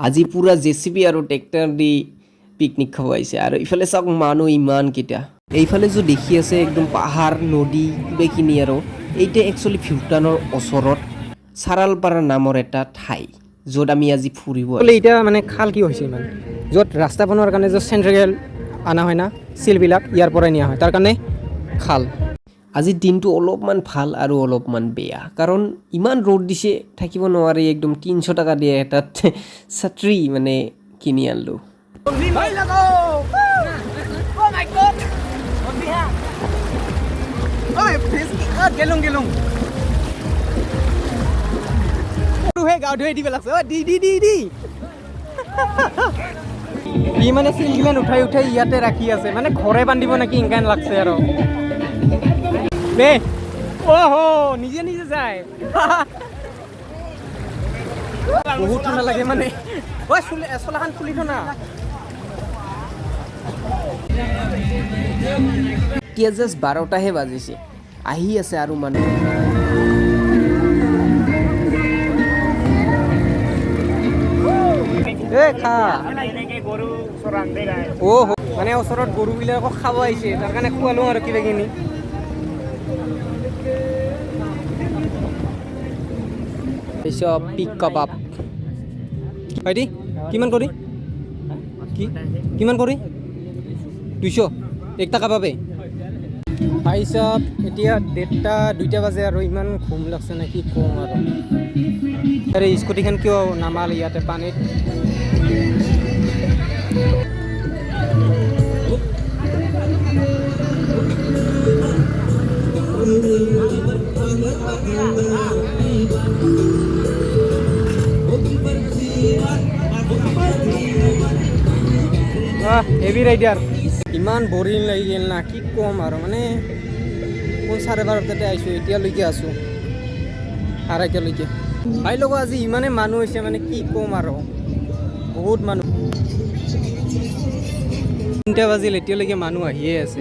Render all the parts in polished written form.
আজি পুৰা জেচিবি আৰু ট্ৰেক্টৰ দি পিকনিক খাব আহিছে আৰু ইফালে চাওক মানুহ ইমান কেইটা এইফালে যে দেখি আছে একদম পাহাৰ নদী কিবাখিনি আৰু এইটা একচুৱেলি ভূটানৰ ওচৰত চাৰালপাৰা নামৰ এটা ঠাই য'ত আমি আজি ফুৰিব আহিছোঁ। এতিয়া মানে খাল কি হৈছে ইমান য'ত ৰাস্তা বনোৱাৰ কাৰণে য'ত চেণ্ট্ৰেল অনা হয় না চিলবিলাক ইয়াৰ পৰাই নিয়া হয় তাৰ কাৰণে খাল। আজিৰ দিনটো অলপমান ভাল আৰু অলপমান বেয়া কাৰণ ইমান ৰ'দ দিছে থাকিব নোৱাৰি একদম 300 টকা দিয়ে এটাত ছাত্ৰী মানে কিনি আনলোঁ। গাঁও ধুই দিব লাগছে ই মানে চিলগিলান উঠাই উঠাই ইয়াতে ৰাখি আছে মানে ঘৰে বান্ধিব নেকি ইনকান লাগছে আৰু নে ওহো নিজে নিজে যায় বহুত ঠাণ্ডা লাগে মানে ওই চলাখান খুলি থ না এতিয়া জাষ্ট 12টাহে বাজিছে আহি আছে আৰু মানুহ খা মানে ওচৰত গৰুবিলাকক খাব আহিছে তাৰ কাৰণে খোৱালো আৰু কিবা কিনি পিক কাবাব ভাইটি কিমান কৰি কিমান কৰি 200 একটা কাবাবে ভাই চাপ এতিয়া 1:30-2টা বাজে আৰু ইমান ঘুম লাগছে নে কি কম আৰু আৰে স্কুটিখন কিয় নামাল ইয়াতে পানীত হেভি ৰাইডাৰ ইমান বৰিং লাগি গ'ল না কি কম আৰু মানে মই 12:30 আহিছোঁ এতিয়ালৈকে আছোঁ আঢ়ৈটালৈকে ভাই লগত আজি ইমানে মানুহ হৈছে মানে কি কম আৰু বহুত মানুহ 3টা বাজিল এতিয়ালৈকে মানুহ আহিয়ে আছে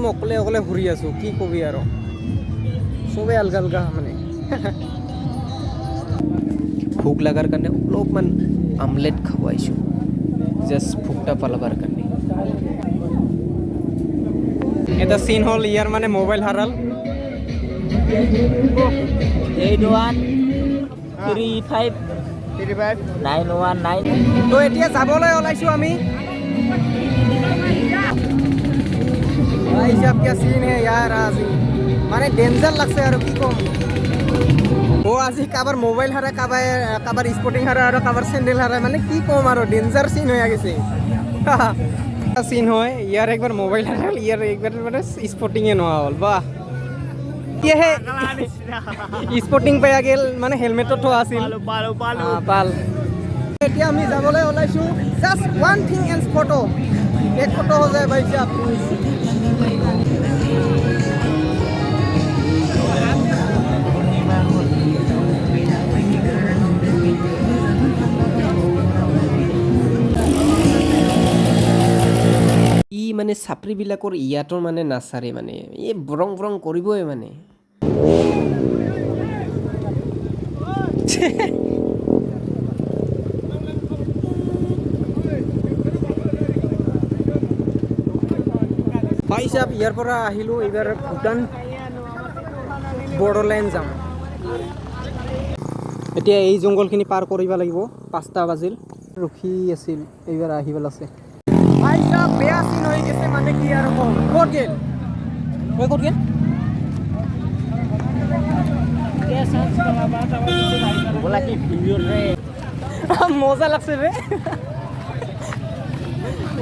মই অকলে অকলে ঘূৰি আছোঁ কি কবি আৰু চবেই আলগা আলগা মানে ভোক লগাৰ কাৰণে অলপমান আমলেট খাব আহিছোঁ জাষ্ট ভোকটা পালাবাৰ কাৰণে এটা চিন হ'ল ইয়াৰ মানে মোবাইল হাৰাল 8135 তো এতিয়া যাবলৈ ওলাইছোঁ আমি হিচাপ কিয়া চিন হে ইয়াৰ আজি মানে ডেঞ্জাৰ লাগছে আৰু কি ক'ম আজি কাৰোবাৰ মোবাইল হাৰা কাৰোবাৰ স্পৰ্টিং হাৰা আৰু কাৰোবাৰ চেণ্ডেল হাৰা মানে কি ক'ম আৰু ডেঞ্জাৰ চিন হৈ গৈছে চিন হয় ইয়াৰ একবাৰ মোবাইল হাৰাল ইয়াৰ একবাৰ মানে স্পৰ্টিঙে নোহোৱা হ'ল বাহ এতিয়াহে স্পৰ্টিং পাই গ'ল মানে হেলমেটত থোৱা আছিল পাল এতিয়া আমি যাবলৈ ওলাইছোঁ just one thing and photo এক ফটো হৈ যায় ভাই সাহেব মানে চাপৰিবিলাকৰ ইয়াতৰ মানে নাচাৰে মানে এই বৰং বৰং কৰিবই মানে ভাই সাহেব ইয়াৰ পৰা আহিলোঁ এইবাৰ ভূটান বৰ্ডাৰ লাইন যাম এতিয়া এই জংঘলখিনি পাৰ কৰিব লাগিব 5টা বাজিল ৰখি আছিল এইবাৰ আহিব আছে ভাই সাহেব বেয়া চিন হৈ গৈছে মানে কি আৰু ক'ত গেল ক'ত গেল মজা লাগছে বে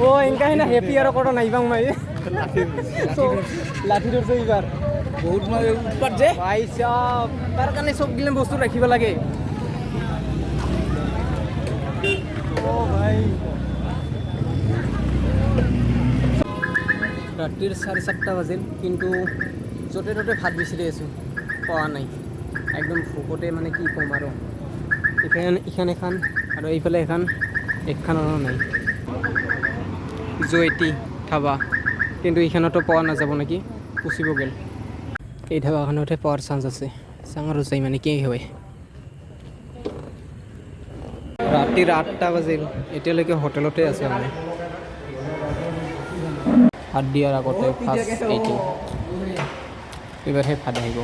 ও এনেকা না হেপি আৰু কত নাইবাং মাই লাঠি ধরছে এইবার বহুত মানে উৎপাত যে ভাই সাহেব তার কারণে সব গিলে বস্তু রাখিব লাগে ও ভাই রাত্রির 7:30 বাজিল কিন্তু য'তে ত'তে ভাত বিচাৰি আছোঁ পোৱা নাই একদম ভোকতে মানে কি ক'ম আৰু ইখান এখন আৰু এইফালে একখানো নাই জয়তি ধাবা কিন্তু এইখানতো পোৱা নাযাব নেকি পুচিব গ'ল এই ধাবাখনতে পোৱাৰ চান্স আছে চাওঁ আৰু যাই মানে কি হয় ৰাতিৰ 8টা বাজিল এতিয়ালৈকে হোটেলতে আছে আমি ভাত দিয়াৰ আগতে ফাৰ্ষ্ট এইটো এইবাৰহে ভাত আহিব